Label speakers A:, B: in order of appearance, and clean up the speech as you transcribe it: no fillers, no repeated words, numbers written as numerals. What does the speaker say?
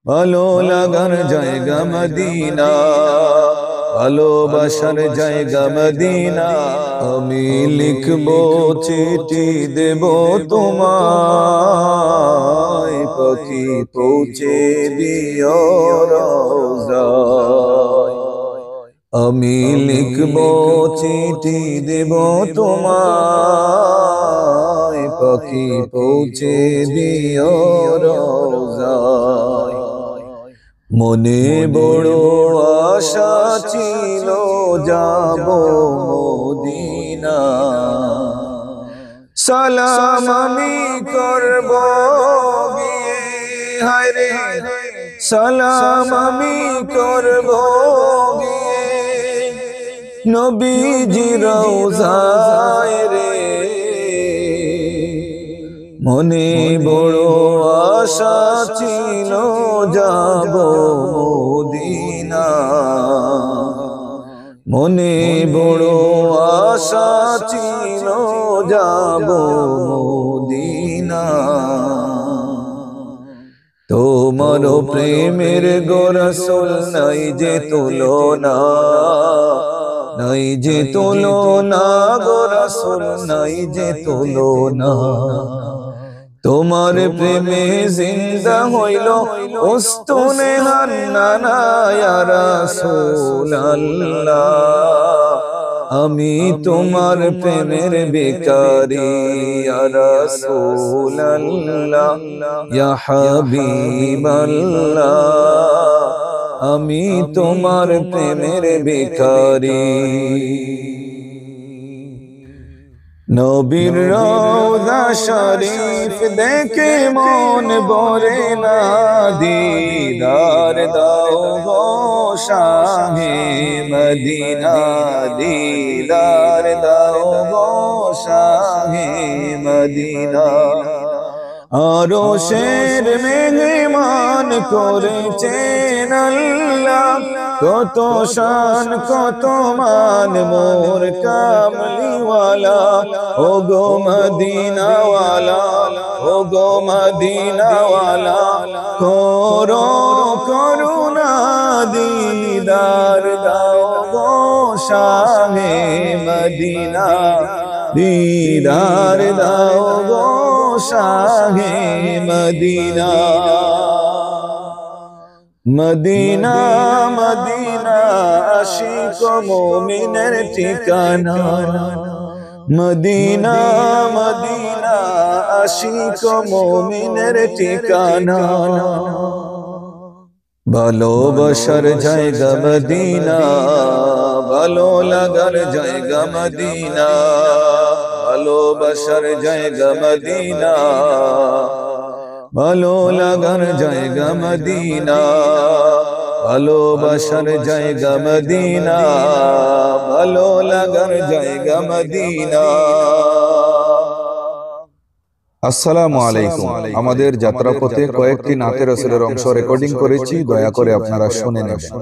A: ভালো লাগার জায়গা মদিনা, ভালোবাসার জায়গা মদিনা। আমি লিখবো চিঠি দেব তোমায়, পাখি পৌঁছে দিও রওজায়। আমি লিখবো চিঠি দেব তোমায়, পাখি পৌঁছে দিও রওজায়। মনে বড় আশা ছিল যাব মদিনা, সালাম আমি করব গিয়ে, হায় রে সালাম আমি করব গিয়ে নবীজি রওজায় রে। মনে বড় আশা ছিল যাব মদিনা, মনে বড় আশা ছিল যাব মদিনা। তোমার প্রেমের গো রাসূল নাই যে তুলনা, নাই যে তুলনা গো রাসূল নাই যে তুলনা। তোমার প্রেমে জিন্দা হইল উস্তুনে হান্নানা ইয়া রাসূলুল্লাহ। আমি তোমার প্রেমের বেকারি ইয়া রাসূলুল্লাহ, ইয়া হাবিবাল্লাহ। আমি তোমার প্রেমের বেকারি। নবীর রওজা শরীফ দেখে মন ভরে না, দিদার দাও গো শাহে মদিনা, দিদার দাও গো শাহে মদিনা। আরশের মেহমান করেছেন আল্লাহ, কত শান কত মান মোর কামলিওয়ালা। ও গো মদিনাওয়ালা, ও গো মদিনাওয়ালা, করো করুণা দিদার দাও গো শাহে মদিনা, দিদার দাও গো শাহে মদিনা। মদিনা মদিনা আশিক মুমিনের ঠিকানা, মদিনা মদিনা আশিক মুমিনের ঠিকানা। ভালোবাসার জায়গা মদিনা, ভালো লাগার জায়গা মদিনা, ভালোবাসার জায়গা মদিনা, ভালো লাগার জায়গা মদিনা, ভালোবাসার জায়গা মদিনা, ভালো লাগার জায়গা মদিনা। আসসালামু আলাইকুম। আমাদের যাত্রাপথে কয়েকটি নাতে রাসূলের অংশ রেকর্ডিং করেছি, দয়া করে আপনারা শুনে নেবেন।